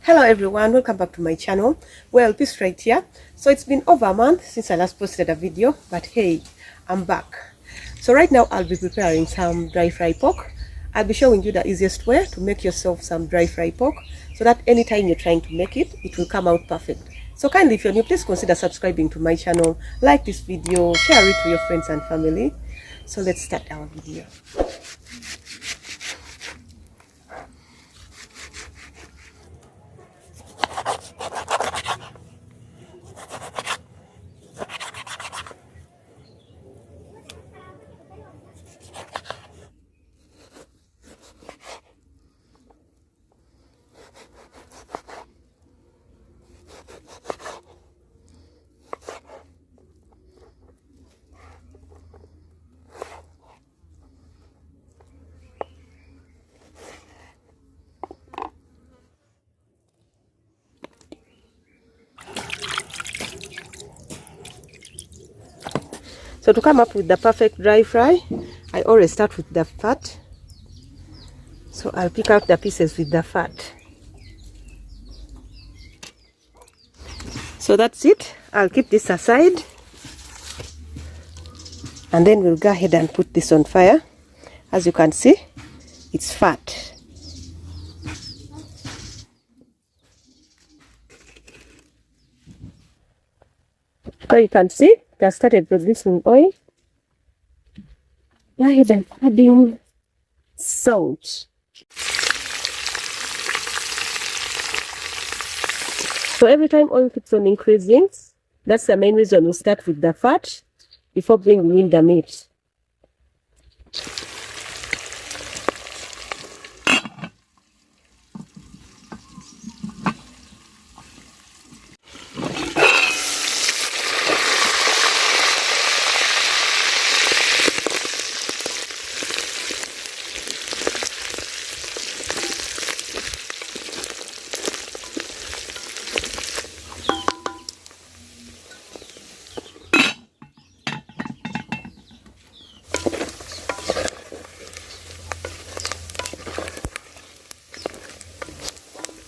Hello everyone, welcome back to my channel. Well, this right here, so it's been over a month since I last posted a video, but hey, I'm back. So right now I'll be preparing some dry fry pork. I'll be showing you the easiest way to make yourself some dry fry pork so that anytime you're trying to make it, it will come out perfect. So kindly, if you're new, please consider subscribing to my channel, like this video, share it to your friends and family. So let's start our video. So to come up with the perfect dry fry, I always start with the fat. So I'll pick out the pieces with the fat. So that's it. I'll keep this aside. And then we'll go ahead and put this on fire. As you can see, it's fat. So you can see, it has started producing oil. Go ahead and adding salt. So every time oil keeps on increasing, that's the main reason we start with the fat before bringing in the meat.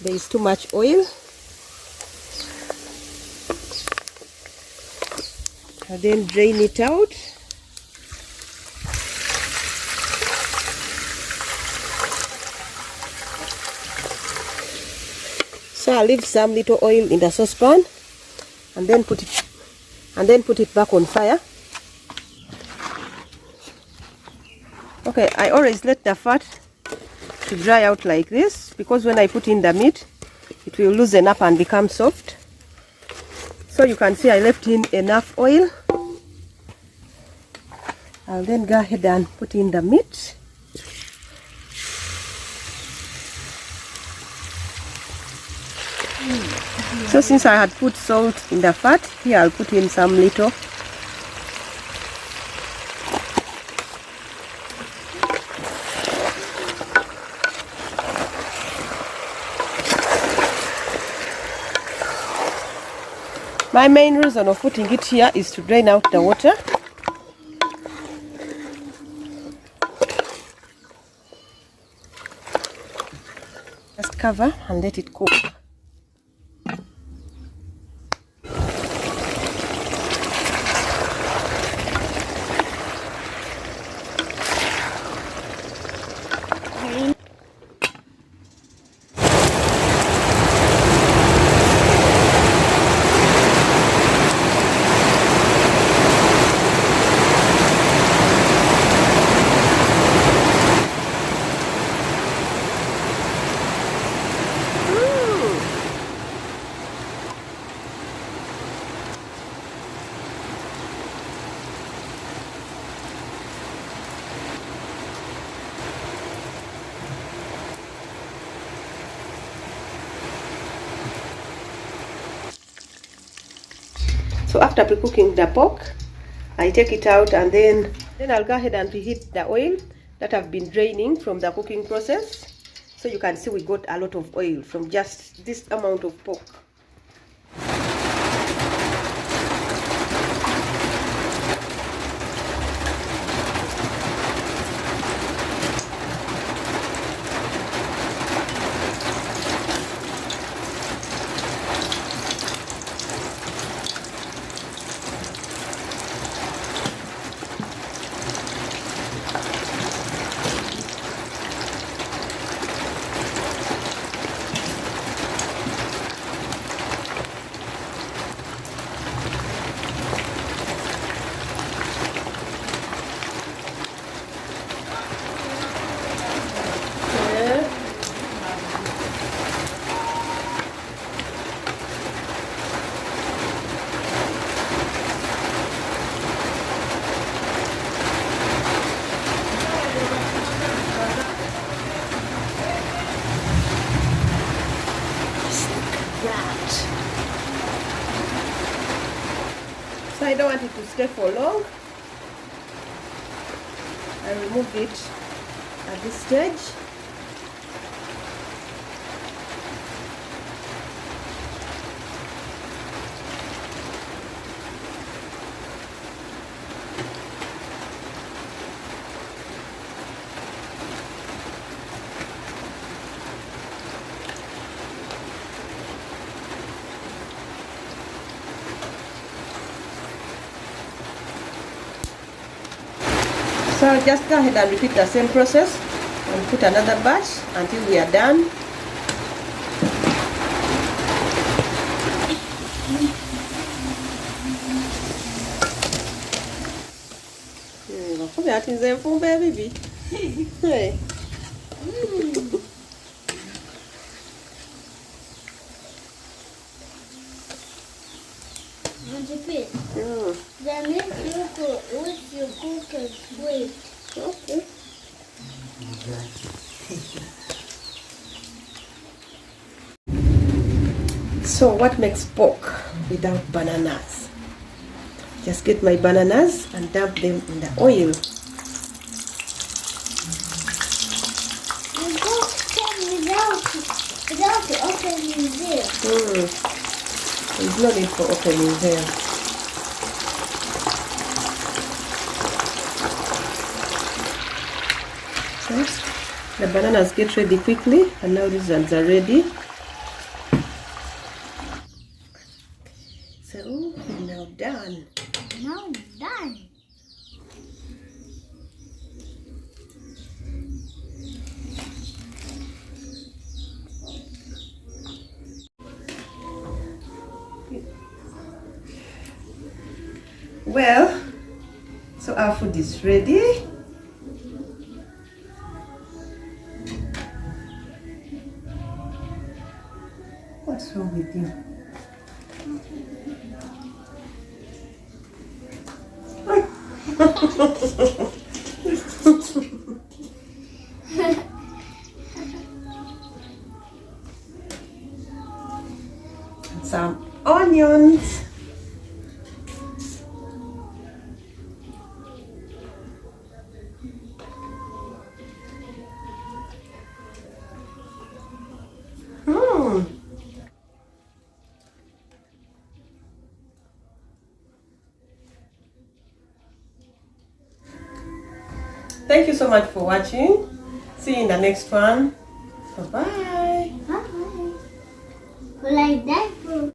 There is too much oil. And then drain it out. So I'll leave some little oil in the saucepan and then put it back on fire. Okay, I always let the fat to dry out like this, because when I put in the meat, it will loosen up and become soft. So you can see I left in enough oil. I'll then go ahead and put in the meat. So since I had put salt in the fat, here I'll put in some little. My main reason of putting it here is to drain out the water. Just cover and let it cook. So after pre-cooking the pork, I take it out and then I'll go ahead and reheat the oil that I've been draining from the cooking process. So you can see we got a lot of oil from just this amount of pork. don't want it to stay for long, I remove it at this stage. So just go ahead and repeat the same process and put another batch until we are done. Baby. Hey. Then if you cook it sweet. Okay. So what makes pork without bananas? Just get my bananas and dump them in the oil. You cook them without opening there. There's no need for opening there. So the bananas get ready quickly, and now these ones are ready. So we're now done. Now done. Well, so our food is ready. What's wrong with you? Some onions. Thank you so much for watching. See you in the next one. Bye-bye. Bye. Like that.